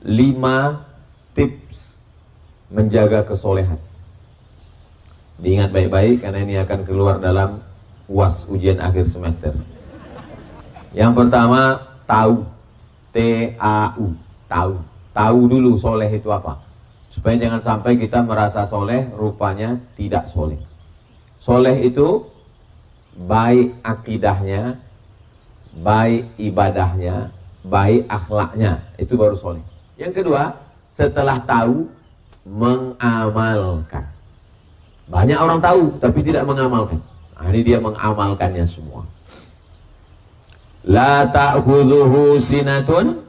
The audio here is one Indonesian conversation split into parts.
5 tips menjaga kesolehan. Diingat baik-baik karena ini akan keluar dalam UAS, ujian akhir semester. Yang pertama, tahu. T-A-U, tahu. Tahu dulu soleh itu apa, supaya jangan sampai kita merasa soleh, rupanya tidak soleh. Soleh itu baik akidahnya, baik ibadahnya, baik akhlaknya, itu baru soleh. Yang kedua, setelah tahu, mengamalkan. Banyak orang tahu tapi tidak mengamalkan. Nah, ini dia mengamalkannya semua. La ta'khudhuhu sinatun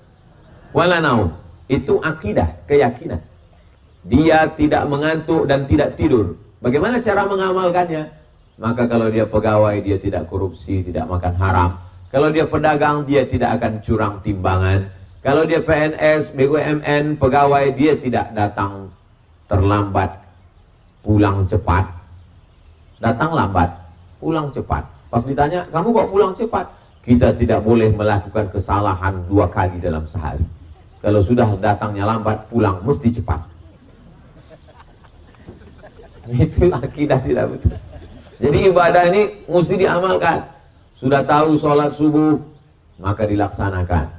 wala naum. Itu akidah, keyakinan. Dia tidak mengantuk dan tidak tidur. Bagaimana cara mengamalkannya? Maka kalau dia pegawai, dia tidak korupsi, tidak makan haram. Kalau dia pedagang, dia tidak akan curang timbangan. Kalau dia PNS, BUMN, pegawai, dia tidak datang terlambat, pulang cepat. Datang lambat, pulang cepat. Pas ditanya, kamu kok pulang cepat? Kita tidak boleh melakukan kesalahan 2 kali dalam sehari. Kalau sudah datangnya lambat, pulang mesti cepat. Itu akidah tidak betul. Jadi ibadah ini mesti diamalkan. Sudah tahu sholat subuh, maka dilaksanakan.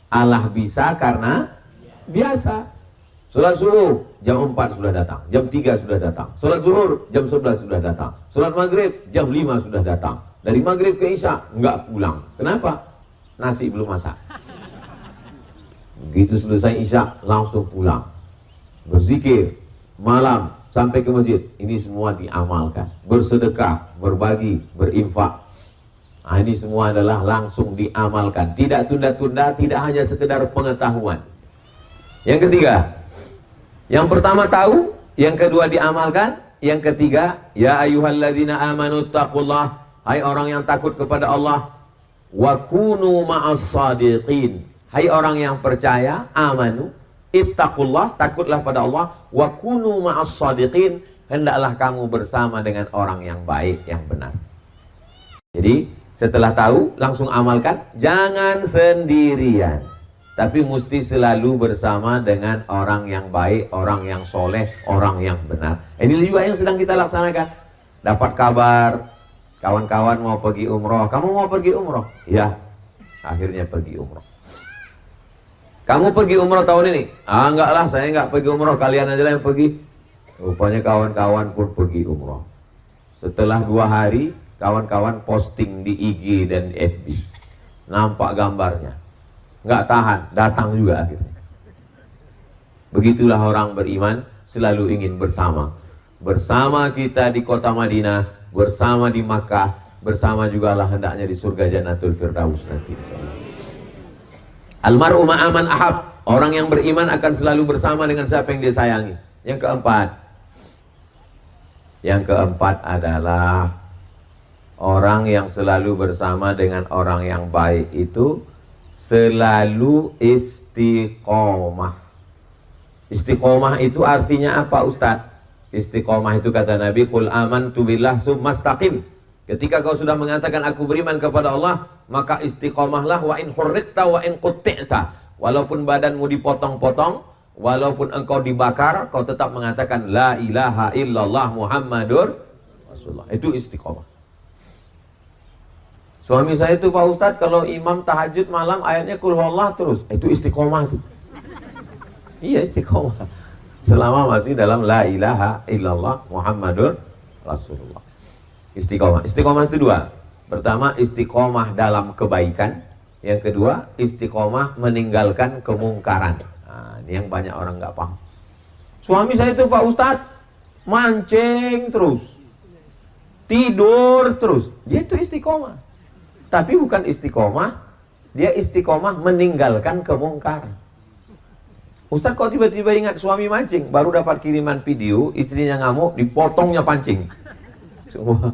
Allah bisa karena biasa. Sholat subuh, jam 4 sudah datang, jam 3 sudah datang. Sholat zuhur, jam 11 sudah datang. Sholat maghrib, jam 5 sudah datang. Dari maghrib ke isya, enggak pulang. Kenapa? Nasi belum masak. Begitu selesai isya, langsung pulang. Berzikir, malam, sampai ke masjid. Ini semua diamalkan. Bersedekah, berbagi, berinfak. Nah, ini semua adalah langsung diamalkan. Tidak tunda-tunda, tidak hanya sekedar pengetahuan. Yang ketiga, yang pertama tahu, yang kedua diamalkan, yang ketiga, ya ayyuhalladzina amanu taqullah, hai orang yang takut kepada Allah, wa kunu ma'as shadiqin, hai orang yang percaya, amanu, ittaqullah, takutlah pada Allah, wa kunu ma'as shadiqin, hendaklah kamu bersama dengan orang yang baik, yang benar. Jadi setelah tahu, langsung amalkan, jangan sendirian. Tapi mesti selalu bersama dengan orang yang baik, orang yang soleh, orang yang benar. Ini juga yang sedang kita laksanakan. Dapat kabar, kawan-kawan mau pergi umroh. Kamu mau pergi umroh? Ya, akhirnya pergi umroh. Kamu pergi umroh tahun ini? Ah, enggak lah, saya enggak pergi umroh. Kalian aja lah yang pergi. Rupanya kawan-kawan pun pergi umroh. Setelah 2 hari, kawan-kawan posting di IG dan FB. Nampak gambarnya. Nggak tahan, datang juga akhirnya. Begitulah orang beriman selalu ingin bersama. Bersama kita di kota Madinah, bersama di Makkah, bersama juga lah hendaknya di surga Jannatul Firdaus nanti. Almar'u ma'aman ahab. Orang yang beriman akan selalu bersama dengan siapa yang dia sayangi. Yang keempat adalah orang yang selalu bersama dengan orang yang baik itu selalu istiqomah. Istiqomah itu artinya apa, Ustadz? Istiqomah itu kata Nabi, qul amantu billah tsumastaqim. Ketika kau sudah mengatakan aku beriman kepada Allah, maka istiqomahlah, wa in hurriqta wa in qutti'ta. Walaupun badanmu dipotong-potong, walaupun engkau dibakar, kau tetap mengatakan la ilaha illallah Muhammadur Rasulullah. Itu istiqomah. Suami saya itu Pak Ustadz, kalau imam tahajud malam ayatnya kul huwallah terus. Itu istiqomah itu. Iya, istiqomah. Selama masih dalam la ilaha illallah Muhammadur Rasulullah. Istiqomah. Istiqomah itu 2. Pertama, istiqomah dalam kebaikan. Yang kedua, istiqomah meninggalkan kemungkaran. Nah, ini yang banyak orang nggak paham. Suami saya itu Pak Ustadz, mancing terus, tidur terus. Dia itu istiqomah. Tapi bukan istiqomah, dia istiqomah meninggalkan kemungkaran. Ustaz kok tiba-tiba ingat suami mancing, baru dapat kiriman video, istrinya ngamuk, dipotongnya pancing. Semua.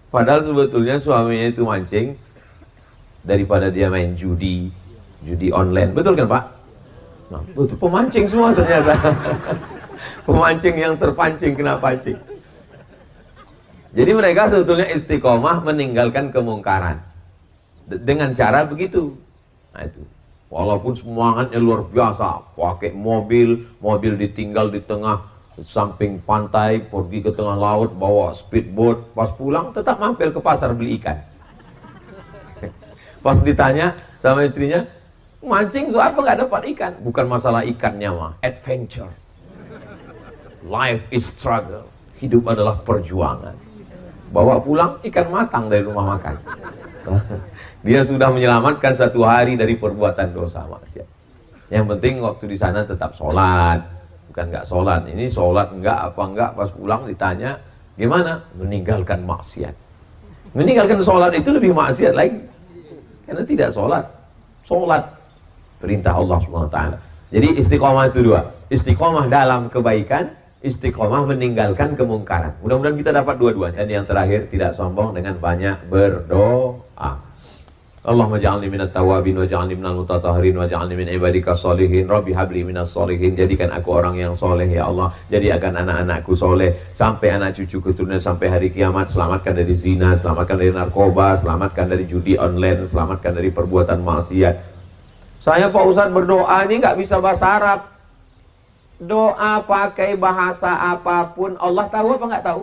Padahal sebetulnya suaminya itu mancing, daripada dia main judi online. Betul kan Pak? Nah, betul, pemancing semua ternyata. Pemancing yang terpancing, kena pancing. Jadi mereka sebetulnya istiqomah meninggalkan kemungkaran. Dengan cara begitu. Nah itu. Walaupun semangatnya luar biasa, pakai mobil ditinggal di tengah samping pantai, pergi ke tengah laut, bawa speedboat, pas pulang tetap mampir ke pasar beli ikan. Pas ditanya sama istrinya, mancing so apa nggak dapat ikan? Bukan masalah ikannya mah, adventure. Life is struggle. Hidup adalah perjuangan. Bawa pulang ikan matang dari rumah makan. Dia sudah menyelamatkan satu hari dari perbuatan dosa maksiat. Yang penting waktu di sana tetap sholat. Bukan nggak sholat. Ini sholat enggak apa enggak, pas pulang ditanya gimana? Meninggalkan maksiat. Meninggalkan sholat itu lebih maksiat lagi. Karena tidak sholat. Sholat perintah Allah SWT. Jadi istiqomah itu dua. Istiqomah dalam kebaikan, istiqomah meninggalkan kemungkaran. Mudah-mudahan kita dapat dua-duanya. Dan yang terakhir, tidak sombong dengan banyak berdoa. Allahumma ja'alni minat tawabin wa ja'alni minal mutatahhirin wa ja'alni min ibadika sholihin. Rabbi habli minas sholihin. Jadikan aku orang yang soleh ya Allah. Jadikan anak-anakku soleh sampai anak cucu keturunan sampai hari kiamat. Selamatkan dari zina, selamatkan dari narkoba, selamatkan dari judi online, selamatkan dari perbuatan maksiat. Saya Pak Ustadz berdoa ini nggak bisa bahasa Arab. Doa pakai bahasa apapun Allah tahu apa nggak tahu?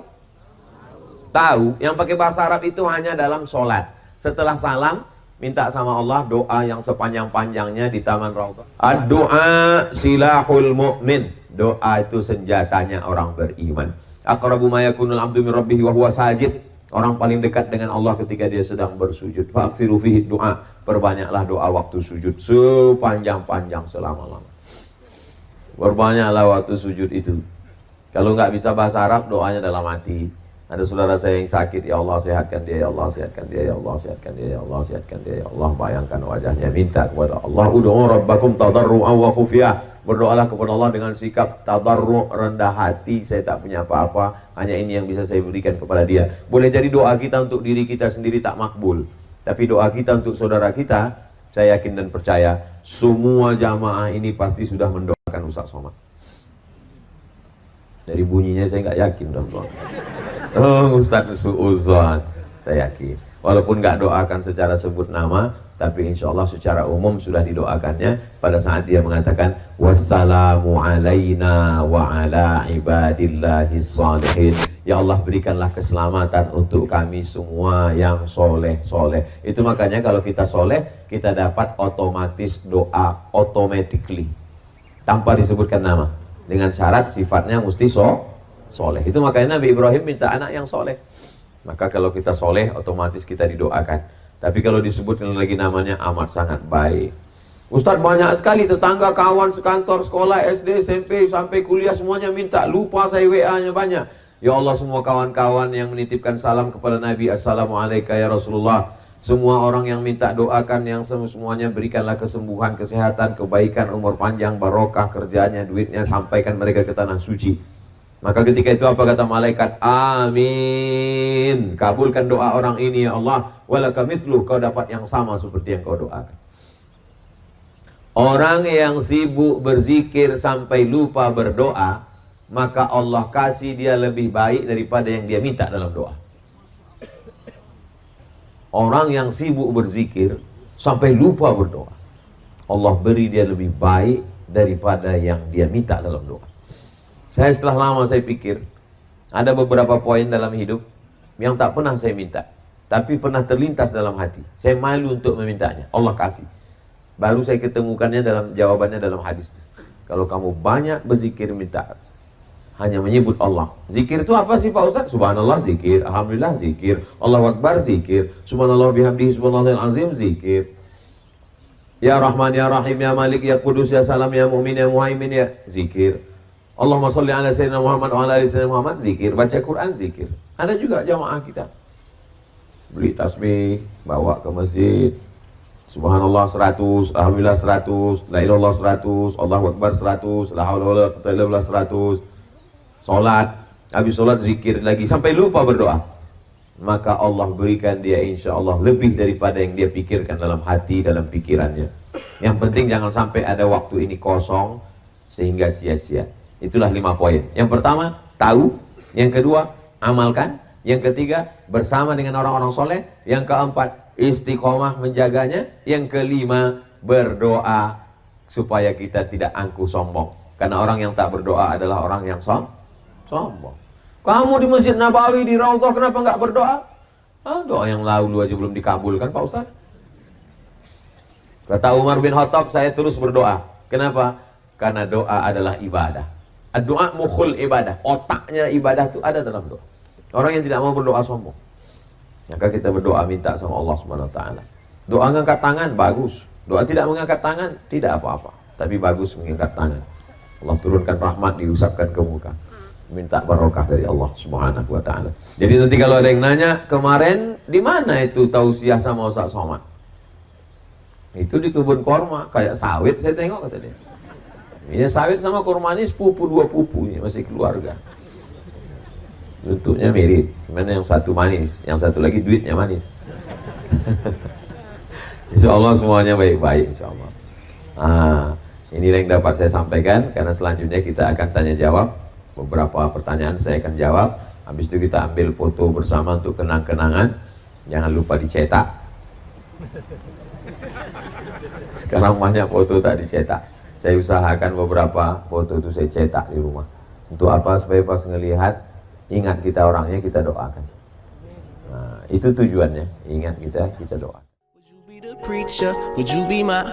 Tahu. Yang pakai bahasa Arab itu hanya dalam sholat. Setelah salam minta sama Allah doa yang sepanjang-panjangnya di Taman Raudhah. Ad-doa silahul mu'min. Doa itu senjatanya orang beriman. Aqrabu ma yakunul abdu min rabbih wa huwa sajid. Orang paling dekat dengan Allah ketika dia sedang bersujud. Fa'aksiru fihi doa. Perbanyaklah doa waktu sujud sepanjang-panjang selama-lama. Perbanyaklah waktu sujud itu. Kalau nggak bisa bahasa Arab, doanya dalam hati. Ada saudara saya yang sakit, ya Allah sehatkan dia, ya Allah sehatkan dia, ya Allah sehatkan dia, ya Allah sehatkan dia, ya Allah. Bayangkan wajahnya, minta kepada Allah. Ud'u rabbakum tadarru'an wa khufyah. Berdoalah kepada Allah dengan sikap tadarru', rendah hati. Saya tak punya apa-apa, hanya ini yang bisa saya berikan kepada dia. Boleh jadi doa kita untuk diri kita sendiri tak makbul, tapi doa kita untuk saudara kita, saya yakin dan percaya semua jamaah ini pasti sudah mendoakan Ustaz Somad. Dari bunyinya saya nggak yakin dong. Oh, Ustaz su'uzan, saya yakin. Walaupun nggak doakan secara sebut nama, tapi insya Allah secara umum sudah didoakannya pada saat dia mengatakan wassalamu alaina wa ala ibadillahi sholihin. Ya Allah berikanlah keselamatan untuk kami semua yang soleh-soleh. Itu makanya kalau kita soleh, kita dapat otomatis doa automatically tanpa disebutkan nama. Dengan syarat sifatnya mesti soleh. Itu makanya Nabi Ibrahim minta anak yang soleh. Maka kalau kita soleh, otomatis kita didoakan. Tapi kalau disebutkan lagi namanya amat sangat baik. Ustadz banyak sekali tetangga, kawan, sekantor, sekolah, SD, SMP, sampai kuliah semuanya minta. Lupa saya WA-nya banyak. Ya Allah semua kawan-kawan yang menitipkan salam kepada Nabi. Assalamualaikum ya Rasulullah. Semua orang yang minta doakan, yang semuanya berikanlah kesembuhan, kesehatan, kebaikan, umur panjang, barokah, kerjanya, duitnya, sampaikan mereka ke tanah suci. Maka ketika itu apa kata malaikat? Amin. Kabulkan doa orang ini ya Allah. Walaka mithluh, kau dapat yang sama seperti yang kau doakan. Orang yang sibuk berzikir sampai lupa berdoa, maka Allah kasih dia lebih baik daripada yang dia minta dalam doa. Orang yang sibuk berzikir sampai lupa berdoa, Allah beri dia lebih baik daripada yang dia minta dalam doa. Saya setelah lama saya pikir, ada beberapa poin dalam hidup yang tak pernah saya minta, tapi pernah terlintas dalam hati. Saya malu untuk memintanya, Allah kasih. Baru saya ketemukannya dalam jawabannya dalam hadis. Kalau kamu banyak berzikir minta, hanya menyebut Allah. Zikir itu apa sih Pak Ustaz? Subhanallah zikir, Alhamdulillah zikir, Allahu Akbar zikir, Subhanallah bihamdihi subhanallahil azim zikir. Ya Rahman ya Rahim ya Malik ya Qudus ya Salam ya Mu'min ya Muhaimin ya zikir. Allahumma sholli ala sayyidina Muhammad wa ala ali sayyidina Muhammad zikir. Baca Quran zikir. Ada juga jamaah kita beli tasbih, bawa ke masjid. Subhanallah 100, Alhamdulillah 100, La ilallah 100, Allahu Akbar 100, La haula wala quwwata illa billah 100. Sholat, habis sholat zikir lagi sampai lupa berdoa. Maka Allah berikan dia insya Allah lebih daripada yang dia pikirkan dalam hati, dalam pikirannya. Yang penting jangan sampai ada waktu ini kosong sehingga sia-sia. Itulah 5 poin. Yang pertama, tahu. Yang kedua, amalkan. Yang ketiga, bersama dengan orang-orang soleh. Yang keempat, istiqomah menjaganya. Yang kelima, berdoa supaya kita tidak angkuh sombong. Karena orang yang tak berdoa adalah orang yang sombong. Kamu di Masjid Nabawi, di Raudhah, kenapa nggak berdoa? Doa yang lalu aja belum dikabulkan Pak Ustaz. Kata Umar bin Khattab, saya terus berdoa. Kenapa? Karena doa adalah ibadah. Doa mukhul ibadah. Otaknya ibadah itu ada dalam doa. Orang yang tidak mau berdoa sombong. Maka kita berdoa minta sama Allah SWT. Doa mengangkat tangan, bagus. Doa tidak mengangkat tangan, tidak apa-apa. Tapi bagus mengangkat tangan. Allah turunkan rahmat, diusapkan ke muka. Minta barokah dari Allah Subhanahu wa taala. Jadi nanti kalau ada yang nanya, kemarin di mana itu tausiah sama Ustaz Somad? Itu di kebun korma, kayak sawit saya tengok kata dia. Ini sawit sama korma ini sepupu, dua pupu ini masih keluarga. Bentuknya mirip, mana yang satu manis, yang satu lagi duitnya manis. Insya Allah semuanya baik-baik, insya Allah. Ini yang dapat saya sampaikan, karena selanjutnya kita akan tanya jawab. Beberapa pertanyaan saya akan jawab. Habis itu kita ambil foto bersama untuk kenang-kenangan. Jangan lupa dicetak. Sekarang banyak foto tak dicetak. Saya usahakan beberapa foto itu saya cetak di rumah. Untuk apa? Supaya pas ngelihat, ingat kita orangnya, kita doakan. Itu tujuannya. Ingat kita doakan. Would you be the preacher? Would you be my